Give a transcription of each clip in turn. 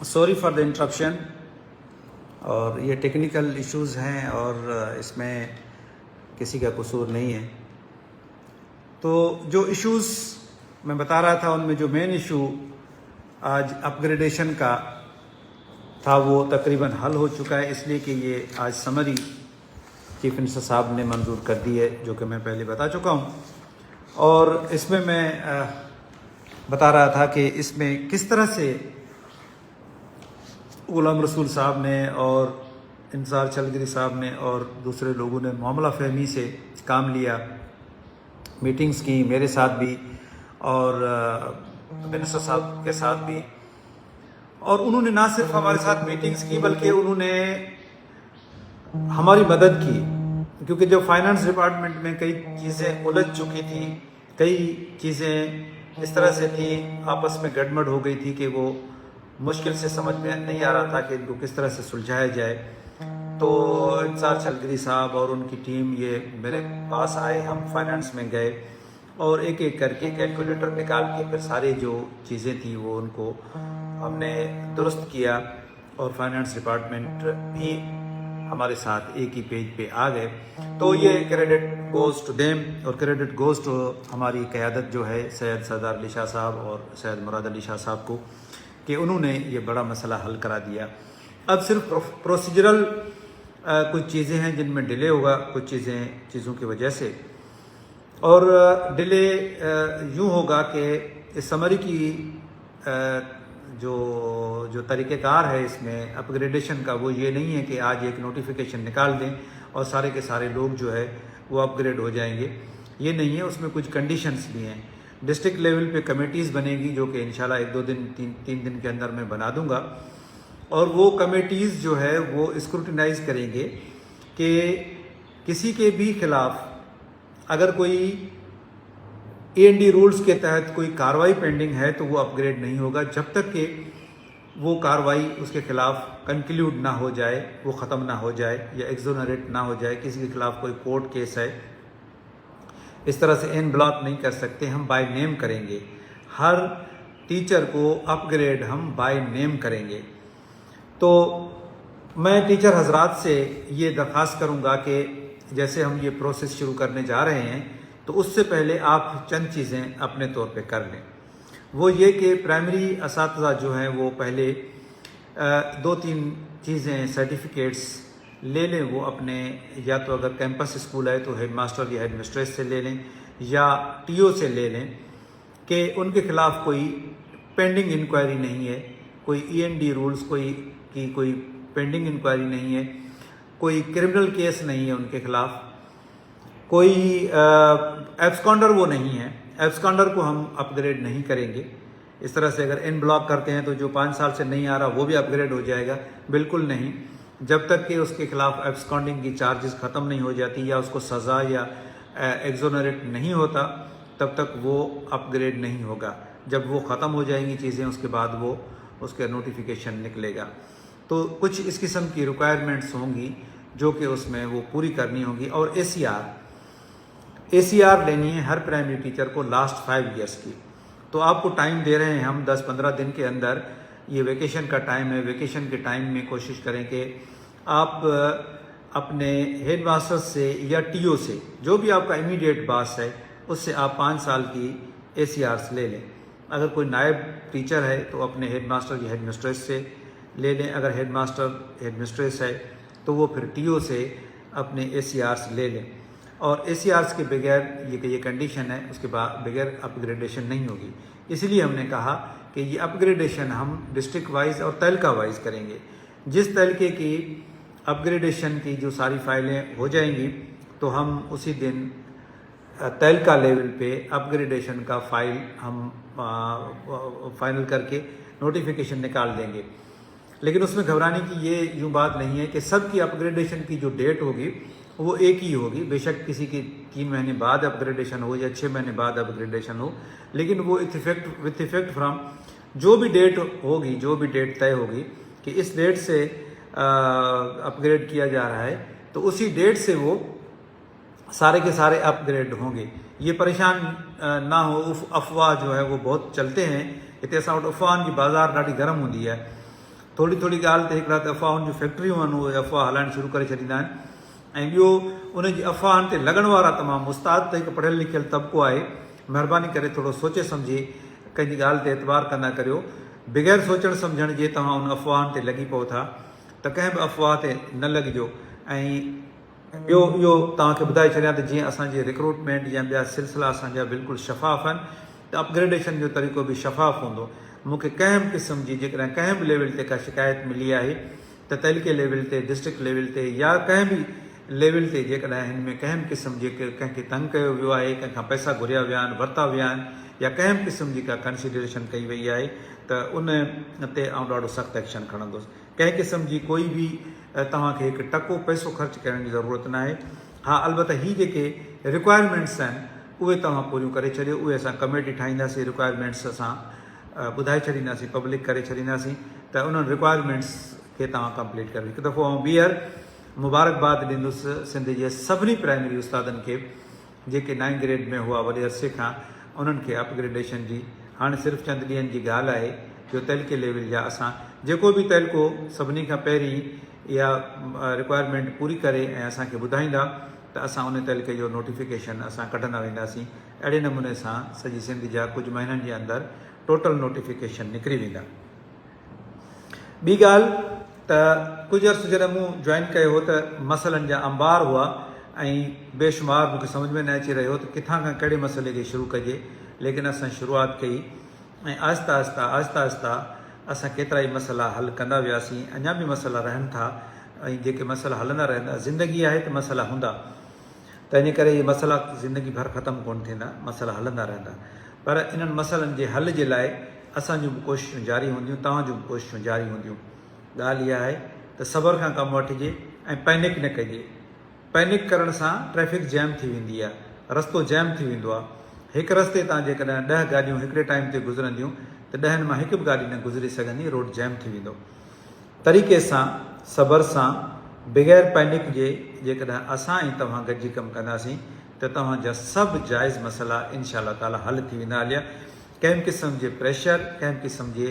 Sorry for the interruption, اور یہ technical issues ہیں اور اس میں کسی کا قصور نہیں ہے۔ تو جو ایشوز میں بتا رہا تھا ان میں جو مین ایشو آج اپ گریڈیشن کا تھا وہ تقریباً حل ہو چکا ہے، اس لیے کہ یہ آج سمری چیف منسٹر صاحب نے منظور کر دی ہے، جو کہ میں پہلے بتا چکا ہوں۔ اور اس میں بتا رہا تھا کہ اس میں کس طرح سے غلام رسول صاحب نے اور انصار چلگری صاحب نے اور دوسرے لوگوں نے معاملہ فہمی سے کام لیا، میٹنگز کی میرے ساتھ بھی اور منسٹر صاحب کے ساتھ بھی، اور انہوں نے نہ صرف ہمارے ساتھ میٹنگز کی بلکہ انہوں نے ہماری مدد کی، کیونکہ جو فائنانس ڈپارٹمنٹ میں کئی چیزیں الجھ چکی تھیں، کئی چیزیں اس طرح سے تھی، آپس میں گڑبڑ ہو گئی تھی کہ وہ مشکل سے سمجھ میں نہیں آ رہا تھا کہ ان کو کس طرح سے سلجھایا جائے۔ تو انصار چلگری صاحب اور ان کی ٹیم یہ میرے پاس آئے، ہم فائنانس میں گئے اور ایک ایک کر کے کیلکولیٹر نکال کے پھر ساری جو چیزیں تھیں وہ ان کو ہم نے درست کیا، اور فائنانس ڈپارٹمنٹ بھی ہمارے ساتھ ایک ہی پیج پہ آ گئے۔ تو یہ کریڈٹ گوز ٹو دیم، اور کریڈٹ گوز ٹو ہماری قیادت جو ہے سید سردار علی شاہ صاحب اور سید مراد علی شاہ صاحب کو، کہ انہوں نے یہ بڑا مسئلہ حل کرا دیا۔ اب صرف پروسیجرل کچھ چیزیں ہیں جن میں ڈیلے ہوگا، کچھ چیزوں کی وجہ سے، اور ڈیلے یوں ہوگا کہ اس سمری کی جو طریقہ کار ہے اس میں اپ گریڈیشن کا، وہ یہ نہیں ہے کہ آج ایک نوٹیفیکیشن نکال دیں اور سارے کے سارے لوگ جو ہے وہ اپ گریڈ ہو جائیں گے، یہ نہیں ہے۔ اس میں کچھ کنڈیشنز بھی ہیں۔ ڈسٹرکٹ لیول پہ کمیٹیز بنے گی، جو کہ انشاءاللہ ایک دو دن تین دن کے اندر میں بنا دوں گا، اور وہ کمیٹیز جو ہے وہ اسکروٹنائز کریں گے کہ کسی کے بھی خلاف اگر کوئی A&D رولز کے تحت کوئی کارروائی پینڈنگ ہے تو وہ اپ گریڈ نہیں ہوگا جب تک کہ وہ کارروائی اس کے خلاف کنکلیوڈ نہ ہو جائے، وہ ختم نہ ہو جائے یا ایگزونریٹ نہ ہو جائے۔ کسی کے خلاف کوئی کورٹ کیس ہے، اس طرح سے ان بلاک نہیں کر سکتے، ہم بائی نیم کریں گے۔ ہر ٹیچر کو اپ گریڈ ہم بائی نیم کریں گے۔ تو میں ٹیچر حضرات سے یہ درخواست کروں گا کہ جیسے ہم یہ پروسیس شروع کرنے جا رہے ہیں تو اس سے پہلے آپ چند چیزیں اپنے طور پہ کر لیں۔ وہ یہ کہ پرائمری اساتذہ جو ہیں وہ پہلے دو تین چیزیں سرٹیفکیٹس لے لیں، وہ اپنے یا تو اگر کیمپس اسکول ہے تو ہیڈ ماسٹر یا ہیڈ مسٹریس سے لے لیں یا TO سے لے لیں کہ ان کے خلاف کوئی پینڈنگ انکوائری نہیں ہے، کوئی E&D رولز کوئی پینڈنگ انکوائری نہیں ہے، کوئی کرمنل کیس نہیں ہے ان کے خلاف، کوئی ایبسکانڈر وہ نہیں ہے۔ ایبسکانڈر کو ہم اپ گریڈ نہیں کریں گے۔ اس طرح سے اگر ان بلاک کرتے ہیں تو جو 5 سال سے نہیں آ رہا وہ بھی اپ گریڈ ہو جائے گا، بالکل نہیں۔ جب تک کہ اس کے خلاف ایبسکانڈنگ کی چارجز ختم نہیں ہو جاتی یا اس کو سزا یا ایگزونریٹ نہیں ہوتا تب تک وہ اپ گریڈ نہیں ہوگا۔ جب وہ ختم ہو جائیں گی چیزیں اس کے بعد وہ اس کا نوٹیفیکیشن نکلے گا۔ تو کچھ اس قسم کی ریکوائرمنٹس ہوں گی جو کہ اس میں وہ پوری کرنی ہوگی، اور ACR لینی ہے ہر پرائمری ٹیچر کو لاسٹ 5 ایئرس کی۔ تو آپ کو ٹائم دے رہے ہیں ہم 10-15 دن کے اندر، یہ ویکیشن کا ٹائم ہے، ویکیشن کے ٹائم میں کوشش کریں کہ آپ اپنے ہیڈ ماسٹر سے یا TO سے، جو بھی آپ کا امیڈیٹ باس ہے، اس سے آپ 5 سال کی ACRs لے لیں۔ اگر کوئی نائب ٹیچر ہے تو اپنے ہیڈ ماسٹر یا ہیڈ مسٹریس سے لے لیں، اگر ہیڈ ماسٹر ہیڈ مسٹریس ہے تو وہ پھر TO سے اپنے ACRs لے لیں۔ اور ACRs کے بغیر یہ کنڈیشن ہے، اس کے بغیر اپ گریڈیشن نہیں ہوگی۔ اس لیے ہم نے کہا کہ یہ اپ گریڈیشن ہم ڈسٹرکٹ وائز اور تعلقہ وائز کریں گے۔ جس تعلقے کی اپ گریڈیشن کی جو ساری فائلیں ہو جائیں گی تو ہم اسی دن تعلقہ لیول پہ اپ گریڈیشن کا فائل ہم فائنل کر کے نوٹیفیکیشن نکال دیں گے۔ لیکن اس میں گھبرانے کی یہ یوں بات نہیں ہے کہ سب کی اپ گریڈیشن کی جو ڈیٹ ہوگی وہ ایک ہی ہوگی، بے شک کسی کی 3 مہینے بعد اپ گریڈیشن ہو یا 6 مہینے بعد اپ گریڈیشن ہو، لیکن وہ وتھ افیکٹ فرام جو بھی ڈیٹ ہوگی، جو بھی ڈیٹ طے ہوگی کہ اس ڈیٹ سے اپ گریڈ کیا جا رہا ہے تو اسی ڈیٹ سے وہ سارے کے سارے اپ گریڈ ہوں گے۔ یہ پریشان نہ ہو، افواہ جو ہے وہ بہت چلتے ہیں، اتنے افواہن کی بازار ڈاڑی گرم ہوندی ہے، थोरी थोरी ॻाल्हि ते हिकिड़ा त अफ़वाहुनि जूं फैक्ट्रियूं आहिनि उहे अफ़वाह हलाइणु शुरू करे छॾींदा आहिनि ऐं ॿियो उनजी अफ़वाहनि ते लॻण वारा तमामु मुस्ताद त हिकु पढ़ियलु लिखियलु तबिको आहे महिरबानी करे थोरो सोचे सम्झे कंहिंजी ॻाल्हि ते एतबार कंदा करियो बग़ैर सोचणु सम्झण जे तव्हां उन अफ़वाहनि ते लॻी पओ था त कंहिं बि अफ़वाह ते न लॻिजो ऐं ॿियो इहो तव्हांखे ॿुधाए छॾियां त जीअं असांजी रिक्रूटमेंट या ॿिया सिलसिला असांजा बिल्कुलु शफ़ाफ़ आहिनि त अपग्रेडेशन जो तरीक़ो बि शफ़ाफ़ हूंदो मूंखे कंहिं बि क़िस्म जी जेकॾहिं कंहिं बि लेवल ते का शिकायत मिली आहे त तहलीके लेवल ते डिस्ट्रिक्ट लेवल ते या कंहिं बि लेवल ते जेकॾहिं हिन में कंहिं बि क़िस्म जे कंहिंखे तंग कयो वियो आहे कंहिंखां पैसा घुरिया विया आहिनि वरिता विया आहिनि या कंहिं बि क़िस्म जी का कंसिडरेशन कई वई आहे त उन ते आउं ॾाढो सख़्तु एक्शन खणंदुसि कंहिं क़िस्म जी कोई बि तव्हांखे हिकु टको पैसो ख़र्चु करण जी ज़रूरत न आहे हा अलबत्त हीअ जेके रिक्वायरमेंट्स आहिनि उहे तव्हां पूरियूं करे छॾियो उहे असां कमेटी ठाहींदासीं रिक्वायरमेंट्स असां ॿुधाए छॾींदासीं पब्लिक करे छॾींदासीं त उन्हनि रिक्वायरमेंट्स खे तव्हां कंप्लीट कयो हिकु दफ़ो आउं ॿीहर मुबारकबाद ॾींदुसि सिंध जे सभिनी प्राइमरी उस्तादनि खे जेके 9th ग्रेड में हुआ वॾे अरसे खां उन्हनि खे अपग्रेडेशन जी हाणे सिर्फ़ु चंद ॾींहंनि जी ॻाल्हि आहे जो तहलीके लेवल जा असां जेको बि तहलीको सभिनी खां पहिरीं इहा रिक्वायरमेंट पूरी करे ऐं असांखे ॿुधाईंदा त असां उन तहलीके जो नोटिफिकेशन असां कढंदा वेंदासीं अहिड़े नमूने सां सॼी सिंध जा कुझु महीननि जे अंदरि टोटल नोटिफिकेशन निकिरी वेंदा ॿी ॻाल्हि त कुझु अर्सो जॾहिं मूं जॉइन कयो हो त मसइलनि जा अंबार हुआ ऐं बेशुमार मूंखे सम्झ में न अची रहियो त किथां खां कहिड़े मसइले खे शुरू कजे लेकिन असां शुरूआति कई ऐं आहिस्ता आहिस्ता असां केतिरा ई मसइला हल कंदा वियासीं अञा बि मसइला रहनि था ऐं जेके मसइला हलंदा रहंदा ज़िंदगी आहे त मसइला हूंदा त इन करे इहे मसइला ज़िंदगी भर ख़तमु कोन थींदा मसइला हलंदा रहंदा पर इन्हनि मसइलनि जे हल जे लाइ असांजूं बि कोशिशूं जारी हूंदियूं तव्हां जूं बि कोशिशूं जारी हूंदियूं ॻाल्हि इहा आहे त सबर खां कमु वठिजे ऐं पैनिक न कजे पैनिक करण सां ट्रैफिक जैम थी वेंदी आहे रस्तो जैम थी वेंदो आहे हिकु रस्ते तां जेकॾहिं 10 गाॾियूं हिकिड़े टाइम ते गुज़रंदियूं त 10 मां हिकु बि गाॾी न गुज़री सघंदी रोड जैम थी वेंदो तरीक़े सां सबर सां बग़ैर पैनिक जे जेकॾहिं असां ऐं तव्हां गॾिजी कमु कंदासीं त तव्हांजा सभु जाइज़ मसइला इनशा अल्लाह ताला हल थी वेंदा हलिया कंहिं क़िस्म जे प्रेशर कंहिं क़िस्म जे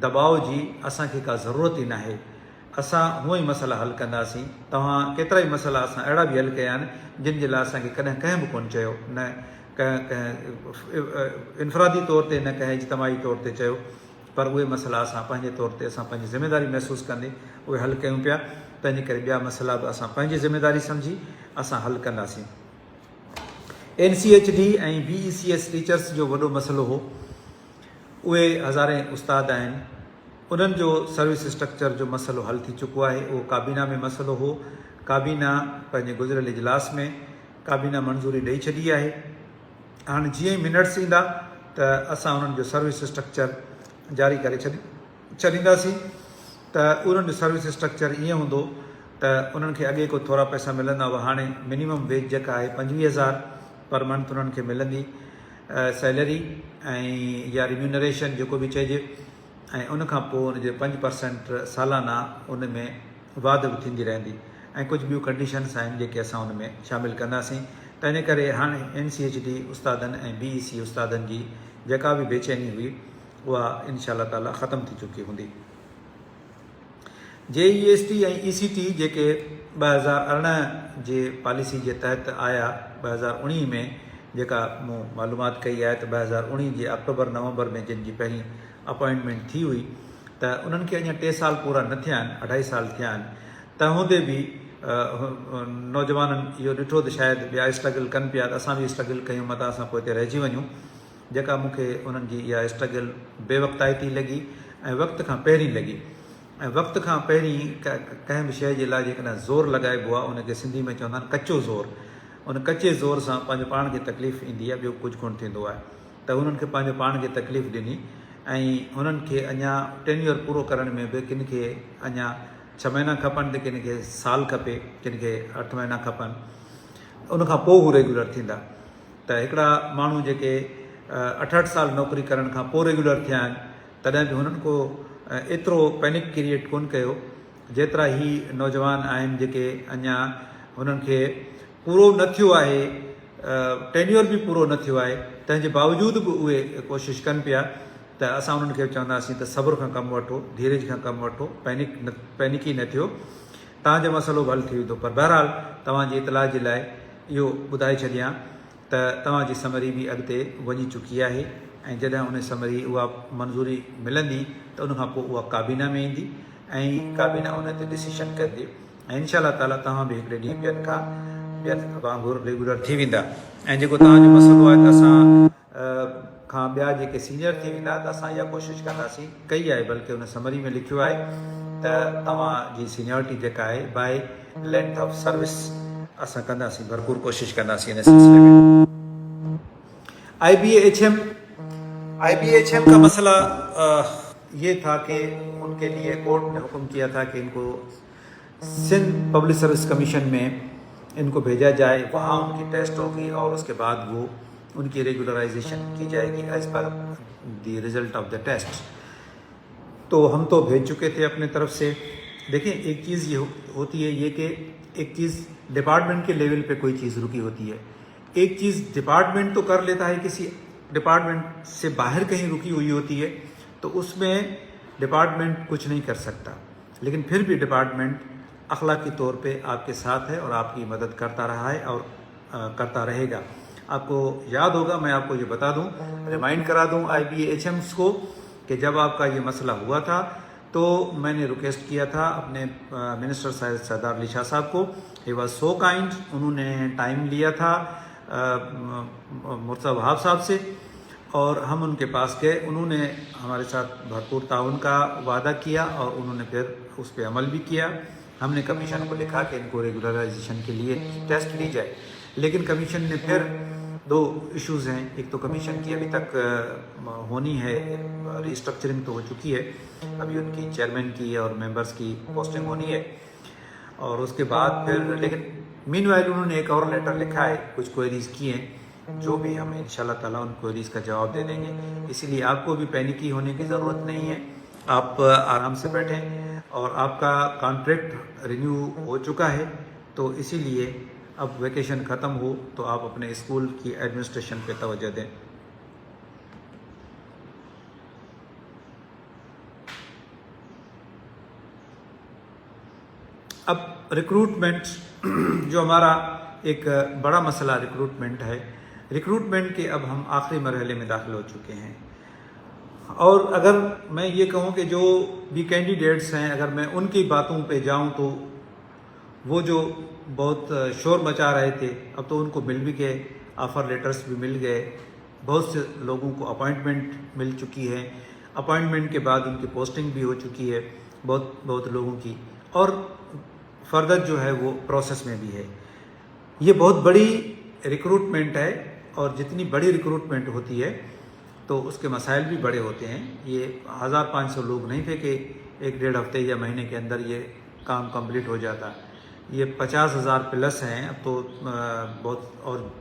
दबाव जी असांखे का ज़रूरत ई न आहे असां हूअं ई मसइला हल कंदासीं तव्हां केतिरा ई मसइला असां अहिड़ा बि हल कया आहिनि जिन जे लाइ असांखे कॾहिं कंहिं बि कोन चयो न कंहिं इनफ़रादी तौर ते न कंहिं इज्तमाही तौर ते चयो पर उहे मसइला असां पंहिंजे तौर ते असां पंहिंजी ज़िमेदारी महसूसु कंदे उहे हल कयूं पिया तंहिंजे करे ॿिया मसइला बि असां पंहिंजी ज़िमेदारी सम्झी असां हल कंदासीं NCHD ऐं BECS टीचर्स जो वॾो मसइलो हो उहे हज़ारे उस्ताद आहिनि उन्हनि जो सर्विस स्ट्रक्चर जो मसइलो हल थी चुको आहे उहो काबीना में मसइलो हो काबीना पंहिंजे गुज़िरियल इजलास में काबीना मंज़ूरी ॾेई छॾी आहे हाणे जीअं ई मिनट्स ईंदा त असां उन्हनि जो सर्विस स्ट्रक्चर जारी करे छॾींदासीं त उन्हनि जो सर्विस स्ट्रक्चर ईअं हूंदो त उन्हनि खे अॻे को थोरा पैसा मिलंदा हुआ हाणे मिनिमम वेज जेका आहे 25,000 पर मंथ उन्हनि खे मिलंदी सैलरी ऐं या रिम्यूनरेशन जेको बि चइजे ऐं उनखां पोइ उनजे 5% सालाना उन में वाध बि थींदी रहंदी ऐं कुझु ॿियूं कंडीशन्स आहिनि जेके असां उन में शामिलु कंदासीं त इन करे हाणे NCHD उस्तादनि ऐं BEC उस्तादनि जी जेका बि बेचैनी हुई उहा इनशा अल्लाह ताला ख़तमु थी चुकी हूंदी JEST ऐं ECT जेके 2018 जे पॉलिसी जे तहत आया 2019 में जेका मूं मालूमात कई आहे त 2019 जे अक्टूबर नवंबर में जिन जी पहिरीं अपॉइंटमेंट थी हुई त उन्हनि खे अञा 3 साल पूरा न थिया आहिनि 2.5 साल थिया आहिनि त हूंदे बि नौजवाननि इहो ॾिठो त शायदि ॿिया स्ट्रगल कनि पिया त असां बि स्ट्रगल कयूं मथां असां पोइ हिते रहिजी वञूं जेका मूंखे उन्हनि जी इहा स्ट्रगल बेवक़्ताइती लॻी ऐं वक़्त खां पहिरीं लॻी ऐं वक़्त खां पहिरीं कंहिं बि शइ जे लाइ जेकॾहिं ज़ोर लॻाइबो आहे उनखे सिंधी में चवंदा आहिनि कचो ज़ोर उन कचे ज़ोर सां पंहिंजे पाण खे तकलीफ़ ईंदी आहे ॿियो कुझु कोन थींदो आहे त उन्हनि खे पंहिंजे पाण खे तकलीफ़ ॾिनी ऐं हुननि खे अञा टेन्योर पूरो करण में बि किन खे अञा 6 महीना खपनि त किन खे साल खपे किन खे 8 महीना खपनि उनखां पोइ हू रेगुलर थींदा त हिकिड़ा माण्हू जेके 8 साल नौकरी करण खां पोइ रेगुलर थिया आहिनि तॾहिं बि हुननि को एतिरो पैनिक क्रिएट कोन कयो जेतिरा ई नौजवान आहिनि जेके अञा हुननि खे पूरो न थियो आहे टेन्योर बि पूरो न थियो आहे तंहिंजे बावजूद बि उहे कोशिशि कनि पिया त त असां उन्हनि खे चवंदासीं त सब्र खां कमु वठो, धीरज खां कमु वठो, पैनिकी न थियो, तव्हांजो मसइलो बि हल थी वेंदो। पर बहरहाल तव्हांजी इतलाह जे लाइ इहो ॿुधाए छॾियां त तव्हांजी समरी बि अॻिते वञी चुकी आहे ऐं जॾहिं उन समरी उहा मंज़ूरी मिलंदी त उनखां पोइ उहा काबीना में ईंदी ऐं काबीना उन ते डिसीशन कंदी ऐं इनशा ताला तव्हां बि हिकिड़े ॾींहुं ॿियनि वांगुरु रेगुलर थी वेंदा। ऐं जेको तव्हांजो मसइलो आहे त असां खां ॿिया जेके सीनियर थी वेंदा त असां इहा कोशिशि कंदासीं, कई आहे बल्कि उन समरी में लिखियो आहे त तव्हांजी सीनियरिटी जेका आहे बाय लेंथ ऑफ सर्विस असां कंदासीं, भरपूर कोशिशि कंदासीं इन सिलसिले में। IBHM का मसला ये था कि उनके लिए कोर्ट ने हुक्म किया था कि इनको सिंध पब्लिक सर्विस कमीशन में इनको भेजा जाए, वहाँ उनकी टेस्ट होगी और उसके बाद वो उनकी रेगुलराइजेशन की जाएगी as per the result of the test. तो हम तो भेज चुके थे अपने तरफ से। देखें, एक चीज़ ये होती है ये कि एक चीज़ डिपार्टमेंट के लेवल पे कोई चीज़ रुकी होती है, एक चीज़ डिपार्टमेंट तो कर लेता है, किसी डिपार्टमेंट से बाहर कहीं रुकी हुई होती है तो उसमें डिपार्टमेंट कुछ नहीं कर सकता, लेकिन फिर भी डिपार्टमेंट अखलाकी तौर पे आपके साथ है और आपकी मदद करता रहा है और करता रहेगा। आपको याद होगा, मैं आपको ये बता दूं, रिमाइंड करा दूं IBHMs को कि जब आपका ये मसला हुआ था तो मैंने रिक्वेस्ट किया था अपने मिनिस्टर सरदार अली शाह साहब को। ही वॉज सो काइंड, उन्होंने टाइम लिया था मुर्तज़ा वहाब साहब से और हम उनके पास गए, उन्होंने हमारे साथ भरपूर ताउन का वादा किया और उन्होंने फिर उस पर अमल भी किया। हमने कमीशन को लिखा कि इनको रेगुलराइजेशन के लिए टेस्ट ली जाए, लेकिन कमीशन ने फिर दो इश्यूज़ हैं, एक तो कमीशन की अभी तक होनी है, रिस्ट्रक्चरिंग तो हो चुकी है, अभी उनकी चेयरमैन की और मेंबर्स की पोस्टिंग होनी है और उसके बाद फिर, लेकिन मीनवाइल उन्होंने एक और लेटर लिखा है, कुछ क्वेरीज की हैं जो भी हम इंशाल्लाह ताला उन क्वेरीज का जवाब दे देंगे। इसीलिए आपको भी पैनिकी होने की ज़रूरत नहीं है, आप आराम से बैठें और आपका कॉन्ट्रैक्ट रिन्यू हो चुका है, तो इसीलिए अब वैकेशन ख़त्म हो तो आप अपने स्कूल की एडमिनिस्ट्रेशन पे तवज्जो दें। अब रिक्रूटमेंट जो हमारा एक बड़ा मसला रिक्रूटमेंट है, रिक्रूटमेंट के अब हम आखिरी मरहले में दाखिल हो चुके हैं और अगर मैं ये कहूँ कि जो भी कैंडिडेट्स हैं, अगर मैं उनकी बातों पे जाऊँ तो वो जो बहुत शोर मचा रहे थे अब तो उनको मिल भी गए, ऑफ़र लेटर्स भी मिल गए, बहुत से लोगों को अपॉइंटमेंट मिल चुकी है, अपॉइंटमेंट के बाद उनकी पोस्टिंग भी हो चुकी है बहुत लोगों की, और फर्दर जो है वो प्रोसेस में भी है। ये बहुत बड़ी रिक्रूटमेंट है और जितनी बड़ी रिक्रूटमेंट होती है तो उसके मसाइल भी बड़े होते हैं। ये 1500 लोग नहीं थे कि एक डेढ़ हफ्ते या महीने के अंदर ये काम कंप्लीट हो जाता, ये 50,000 प्लस हैं अब तो, बहुत और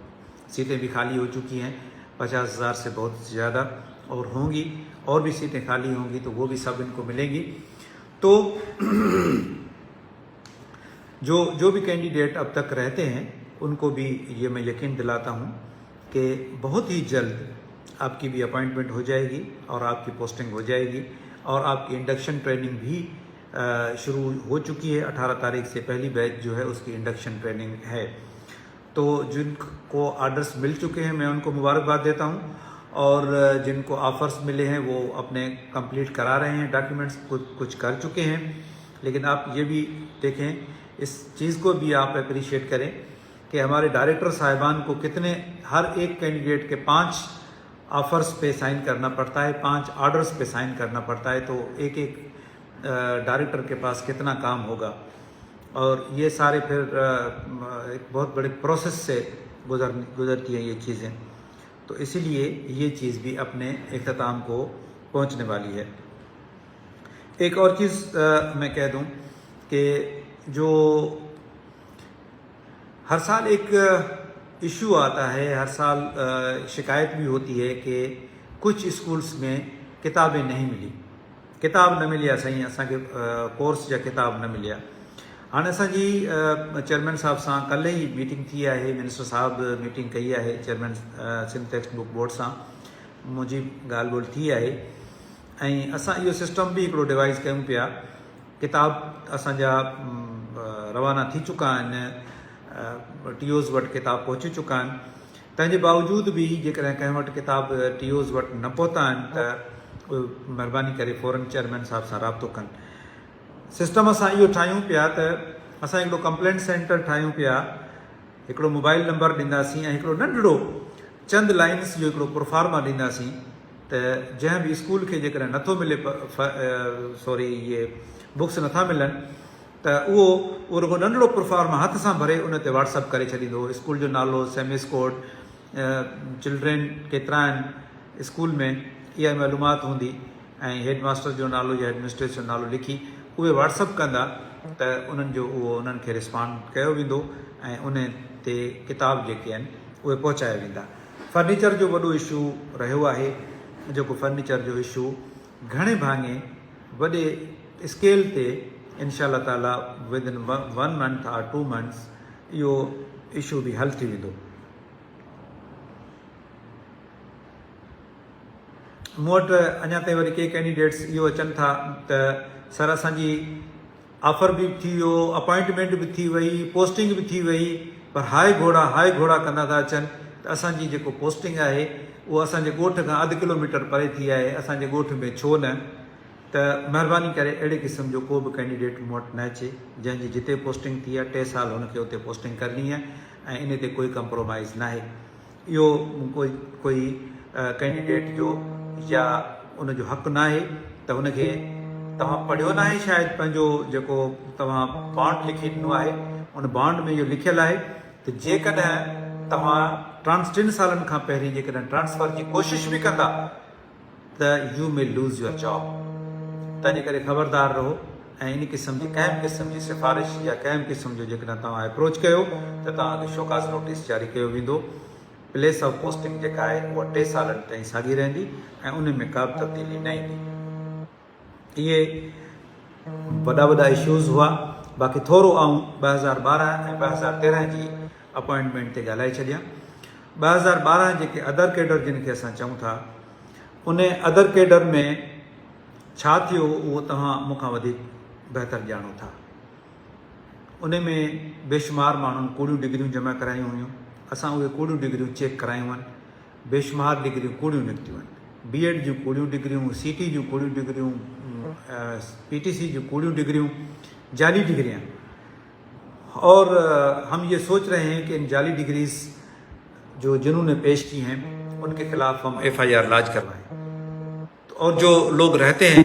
सीटें भी खाली हो चुकी हैं, 50,000 से बहुत ज़्यादा और होंगी, और भी सीटें खाली होंगी तो वो भी सब इनको मिलेंगी। तो जो भी कैंडिडेट अब तक रहते हैं उनको भी ये मैं यकीन दिलाता हूँ कि बहुत ही जल्द आपकी भी अपॉइंटमेंट हो जाएगी और आपकी पोस्टिंग हो जाएगी और आपकी इंडक्शन ट्रेनिंग भी शुरू हो चुकी है। 18 तारीख से पहली बैच जो है उसकी इंडक्शन ट्रेनिंग है। तो जिनको आर्डर्स मिल चुके हैं मैं उनको मुबारकबाद देता हूँ, और जिनको ऑफ़र्स मिले हैं वो अपने कंप्लीट करा रहे हैं, डॉक्यूमेंट्स कुछ कर चुके हैं। लेकिन आप ये भी देखें, इस चीज़ को भी आप अप्रिशिएट करें कि हमारे डायरेक्टर साहिबान को कितने, हर एक कैंडिडेट के 5 ऑफ़र्स पे साइन करना पड़ता है, 5 ऑर्डर्स पे साइन करना पड़ता है, तो एक डायरेक्टर के पास कितना काम होगा। और ये सारे फिर एक बहुत बड़े प्रोसेस से गुजरती हैं ये चीज़ें, तो इसीलिए ये चीज़ भी अपने इख्तिताम को पहुंचने वाली है। एक और चीज़ मैं कह दूं कि जो हर साल एक इशू आता है, हर साल शिकायत भी होती है कि कुछ स्कूल्स में किताबें नहीं मिली, किताब न मिलिया सही असांखे कोर्स या किताब न मिलिया। हाँ असांजी चेयरमैन साहब सां कल्ह ही मीटिंग थी है, मिनिस्टर साहब मीटिंग कई है chairman Sindh textbook board सां, मुंहिंजी ॻाल्हि ॿोल्हि थी है ऐं असां इहो सिस्टम बि हिकिड़ो डिवाइस कयूं पिया, किताब असांजा रवाना थी चुका आहिनि, टीओज़ वटि किताब पहुची चुका आहिनि। तंहिंजे बावजूद बि जेकॾहिं कंहिं वटि किताब टीओज़ वटि न पहुता आहिनि त उहे महिरबानी करे फौरन चेयरमैन साहिब सां राब्तो कनि। सिस्टम असां इहो ठाहियूं पिया त असां हिकिड़ो कंप्लेंट सेंटर ठाहियूं पिया, हिकिड़ो मोबाइल नंबर ॾींदासीं ऐं हिकिड़ो नंढिड़ो चंद लाइन्स जो हिकिड़ो प्रोफार्मा ॾींदासीं त जंहिं बि स्कूल खे जेकॾहिं नथो मिले इहे बुक्स नथा मिलनि त उहो रुगो नंढिड़ो प्रोफार्मा हथ सां भरे उन ते व्हाट्सअप करे छॾींदो। स्कूल जो नालो, सेमिस कोड, चिल्ड्रेन केतिरा आहिनि स्कूल में, इहा मालूमात हूंदी ऐं हेडमास्टर जो नालो या एडमिनिस्ट्रेटर जो नालो लिखी उहे व्हाट्सअप कंदा त उन्हनि जो उन्हनि खे रिस्पॉन्ड कयो वेंदो ऐं उन ते किताब जेके आहिनि उहे पहुचाया वेंदा। फर्नीचर जो वॾो इशू रहियो आहे, जेको फर्नीचर जो इशू घणे भाङे वॾे स्केल ते इंशाअल्लाह ताला विदिन 1 मंथ और 2 मंथ्स इहो इशू बि हल थी वेंदो। मूं वटि अञा ताईं वरी के कैंडिडेट्स इहो अचनि था त सर असांजी ऑफर बि थी वियो, अपॉइंटमेंट बि थी वई, पोस्टिंग बि थी वई, पर हाय घोड़ा कंदा था अचनि त असांजी जेको पोस्टिंग आहे उहो असांजे ॻोठ खां 0.5 किलोमीटर परे थी आहे, असांजे ॻोठ में छो न। त महिरबानी करे अहिड़े क़िस्म जो को बि कैंडिडेट मूं वटि न अचे जंहिंजी जिते पोस्टिंग थी आहे 3 साल हुनखे उते पोस्टिंग करणी आहे ऐं इन ते कोई कंप्रोमाइज़ न आहे। इहो कोई कैंडिडेट जो या उनजो हक़ न आहे त हुनखे तव्हां पढ़ियो न आहे शायदि पंहिंजो जेको तव्हां बॉन्ड लिखी ॾिनो आहे, उन बॉन्ड में इहो लिखियलु आहे त जेकॾहिं तव्हां 3 सालनि खां पहिरीं जेकॾहिं ट्रांसफर जी कोशिशि बि कंदा त you may lose your job. तंहिंजे करे ख़बरदार रहो ऐं इन क़िस्म जी कंहिं बि क़िस्म जी सिफ़ारिश या कंहिं बि क़िस्म जो जेकॾहिं तव्हां अप्रोच कयो त तव्हांखे शोकाज़ नोटिस जारी कयो वेंदो। प्लेस ऑफ पोस्टिंग जेका आहे उहा 3 सालनि ताईं साॻी रहंदी ऐं उन में का बि तब्दीली न ईंदी। इहे वॾा इशूज़ हुआ। बाक़ी थोरो आऊं 2012 ऐं 2013 जी अपॉइंटमेंट ते ॻाल्हाए छॾियां। 2012 जेके अदर कैडर जिन खे असां चऊं था, उन अदर कैडर में छा थियो उहो तव्हां मूंखां वधीक बहितर ॼाणो था। उन में बेशुमार माण्हुनि कूड़ियूं डिग्रियूं जमा करायूं हुयूं, असां उहे कूड़ियूं डिग्रियूं चेक करायूं आहिनि। बेशुमार डिग्रियूं कूड़ियूं निकितियूं आहिनि, बीएड जूं कूड़ियूं डिग्रियूं, सीटी जूं कूड़ियूं डिग्रियूं, पीटीसी जूं कूड़ियूं डिग्रियूं, जाली डिग्रियाँ। और हम ये सोच रहे हैं कि इन जाली डिग्रीज जो जिन्होंने पेश की हैं उनके खिलाफ हम FIR लाज करवाएं। और जो लोग रहते हैं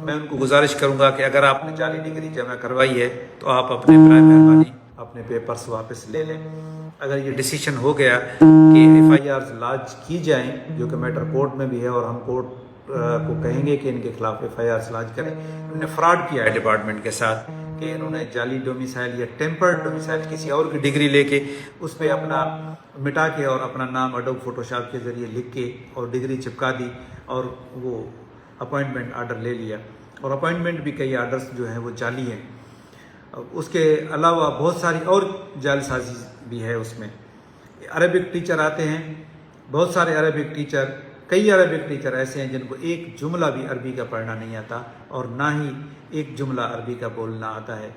मैं उनको गुजारिश करूंगा कि अगर आपने जाली डिग्री जमा करवाई है तो आप अपने बराए मेहरबानी अपने पेपर्स वापस ले लें। अगर ये डिसीजन हो गया कि FIR लाज की जाएं, जो कि मैटर कोर्ट में भी है और हम कोर्ट को कहेंगे कि इनके खिलाफ FIR लाज करें। इन्होंने फ्रॉड किया है डिपार्टमेंट के साथ कि इन्होंने जाली डोमिसाइल या टेम्पर्ड डोमिसाइल किसी और की डिग्री लेके उस पर अपना मिटा के और अपना नाम एडोब फोटोशॉप के ज़रिए लिख के और डिग्री चिपका दी और वो अपॉइंटमेंट आर्डर ले लिया। और अपॉइंटमेंट भी कई आर्डर्स जो हैं वो जाली हैं। उसके अलावा बहुत सारी और जालसाजी भी है उसमें। अरबिक टीचर आते हैं, बहुत सारे अरबिक टीचर, कई अरबिक टीचर ऐसे हैं जिनको एक जुमला भी अरबी का पढ़ना नहीं आता और ना ही एक जुमला अरबी का बोलना आता है।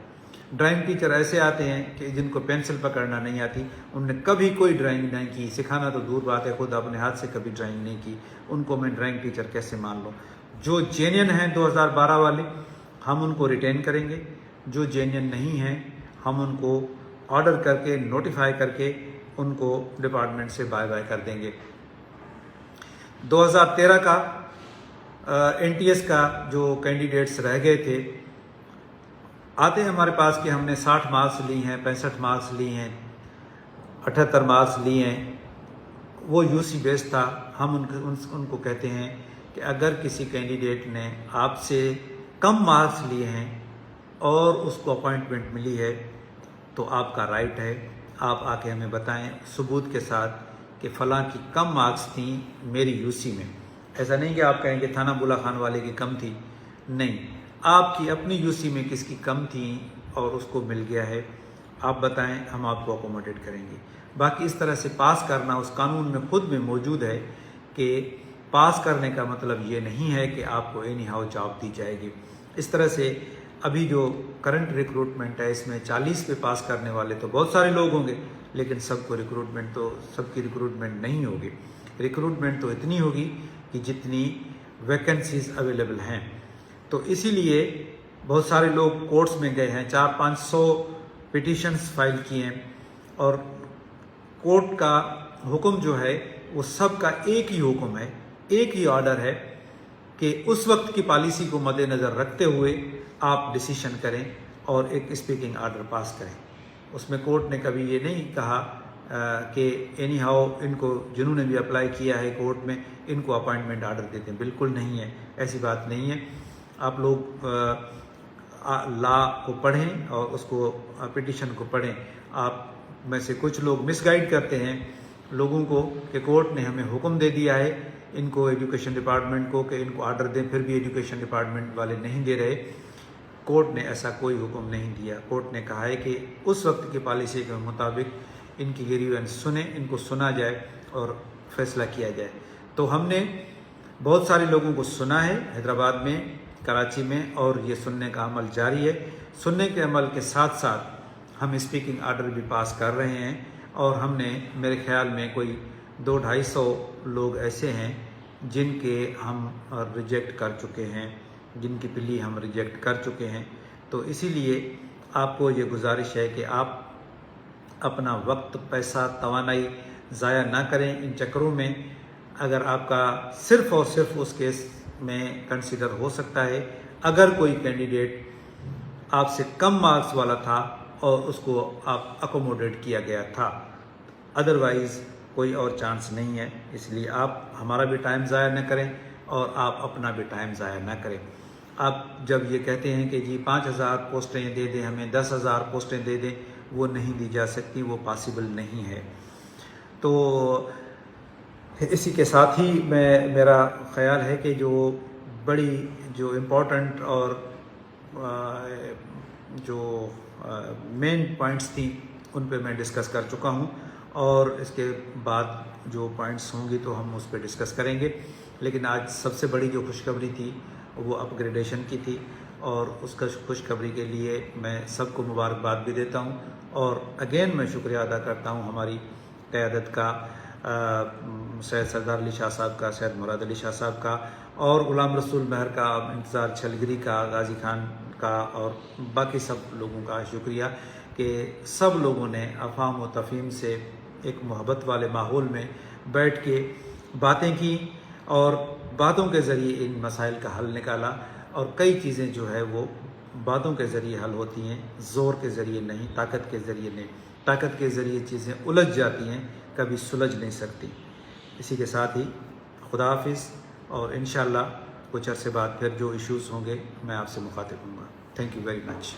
ड्राइंग टीचर ऐसे आते हैं कि जिनको पेंसिल पकड़ना नहीं आती, उनने कभी कोई ड्राइंग नहीं की, सिखाना तो दूर बात है, खुद अपने हाथ से कभी ड्राइंग नहीं की, उनको मैं ड्राइंग टीचर कैसे मान लूँ। जो जेन्युइन हैं 2012 वाले हम उनको रिटेन करेंगे, जो जेन्युइन नहीं हैं हम उनको ऑर्डर करके नोटिफाई करके उनको डिपार्टमेंट से बाय बाय कर देंगे। 2013 का NTS का जो कैंडिडेट्स रह गए थे आते हैं हमारे पास कि हमने 60 मार्क्स ली हैं, 65 मार्क्स ली हैं, 78 मार्क्स लिए हैं, वो UC बेस्ड था। हम उनको कहते हैं कि अगर किसी कैंडिडेट ने आपसे कम मार्क्स लिए हैं और उसको अपॉइंटमेंट मिली है तो आपका राइट है, आप आके हमें बताएं सबूत के साथ कि फ़लाँ की कम मार्क्स थी मेरी UC में। ऐसा नहीं कि आप कहेंगे थाना बुला खान वाले की कम थी, नहीं, आपकी अपनी UC में किसकी कम थी और उसको मिल गया है, आप बताएं, हम आपको अकोमोडेट करेंगे। बाकी इस तरह से पास करना उस कानून में खुद में मौजूद है कि پاس کرنے کا مطلب یہ نہیں ہے کہ آپ کو اینی ہاؤ جاب دی جائے گی۔ اس طرح سے ابھی جو کرنٹ ریکروٹمنٹ ہے اس میں 40 پہ پاس کرنے والے تو بہت سارے لوگ ہوں گے، لیکن سب کی ریکروٹمنٹ نہیں ہوگی۔ ریکروٹمنٹ تو اتنی ہوگی کہ جتنی ویکنسیز اویلیبل ہیں۔ تو اسی لیے بہت سارے لوگ کورٹس میں گئے ہیں، 400-500 پٹیشنز فائل کیے ہیں، اور کورٹ کا حکم جو ہے وہ سب کا ایک ہی حکم ہے، ایک ہی آرڈر ہے کہ اس وقت کی پالیسی کو مد نظر رکھتے ہوئے آپ ڈیسیشن کریں اور ایک اسپیکنگ آرڈر پاس کریں۔ اس میں کورٹ نے کبھی یہ نہیں کہا کہ اینی ہاؤ ان کو جنہوں نے بھی اپلائی کیا ہے کورٹ میں ان کو اپائنٹمنٹ آرڈر دیتے ہیں، بالکل نہیں ہے، ایسی بات نہیں ہے۔ آپ لوگ لا کو پڑھیں اور اس کو پٹیشن کو پڑھیں۔ آپ میں سے کچھ لوگ مس گائیڈ کرتے ہیں لوگوں کو کہ کورٹ نے ہمیں حکم دے دیا ہے ان کو، ایجوکیشن ڈپارٹمنٹ کو، کہ ان کو آرڈر دیں، پھر بھی ایجوکیشن ڈپارٹمنٹ والے نہیں دے رہے۔ کورٹ نے ایسا کوئی حکم نہیں دیا۔ کورٹ نے کہا ہے کہ اس وقت کی پالیسی کے مطابق ان کی گریوینس سنیں، ان کو سنا جائے اور فیصلہ کیا جائے۔ تو ہم نے بہت سارے لوگوں کو سنا ہے حیدرآباد میں، کراچی میں، اور یہ سننے کا عمل جاری ہے۔ سننے کے عمل کے ساتھ ساتھ ہم اسپیکنگ آرڈر بھی پاس کر رہے ہیں، اور ہم نے میرے خیال میں کوئی 200-250 لوگ ایسے ہیں جن کے ہم ریجیکٹ کر چکے ہیں، جن کی پلی ہم ریجیکٹ کر چکے ہیں۔ تو اسی لیے آپ کو یہ گزارش ہے کہ آپ اپنا وقت، پیسہ، توانائی ضائع نہ کریں ان چکروں میں۔ اگر آپ کا صرف اور صرف اس کیس میں کنسیڈر ہو سکتا ہے اگر کوئی کینڈیڈیٹ آپ سے کم مارکس والا تھا اور اس کو آپ اکوموڈیٹ کیا گیا تھا، ادروائز کوئی اور چانس نہیں ہے۔ اس لیے آپ ہمارا بھی ٹائم ضائع نہ کریں اور آپ اپنا بھی ٹائم ضائع نہ کریں۔ آپ جب یہ کہتے ہیں کہ جی 5000 پوسٹیں دے دیں ہمیں، 10,000 پوسٹیں دے دیں، وہ نہیں دی جا سکتی، وہ پاسبل نہیں ہے۔ تو اسی کے ساتھ ہی میرا خیال ہے کہ جو امپورٹنٹ اور جو مین پوائنٹس تھیں ان پہ میں ڈسکس کر چکا ہوں، اور اس کے بعد جو پوائنٹس ہوں گی تو ہم اس پہ ڈسکس کریں گے۔ لیکن آج سب سے بڑی جو خوشخبری تھی وہ اپ گریڈیشن کی تھی، اور اس کا خوشخبری کے لیے میں سب کو مبارکباد بھی دیتا ہوں، اور اگین میں شکریہ ادا کرتا ہوں ہماری قیادت کا، سید سردار علی شاہ صاحب کا، سید مراد علی شاہ صاحب کا، اور غلام رسول مہر کا، انتظار چھلگری کا، غازی خان کا، اور باقی سب لوگوں کا شکریہ کہ سب لوگوں نے افہام و تفہیم سے ایک محبت والے ماحول میں بیٹھ کے باتیں کی، اور باتوں کے ذریعے ان مسائل کا حل نکالا۔ اور کئی چیزیں جو ہے وہ باتوں کے ذریعے حل ہوتی ہیں، زور کے ذریعے نہیں، طاقت کے ذریعے نہیں۔ طاقت کے ذریعے چیزیں الجھ جاتی ہیں، کبھی سلجھ نہیں سکتی۔ اسی کے ساتھ ہی خدا حافظ، اور انشاءاللہ کچھ عرصے بعد پھر جو ایشوز ہوں گے میں آپ سے مخاطب ہوں گا۔ Thank you very much.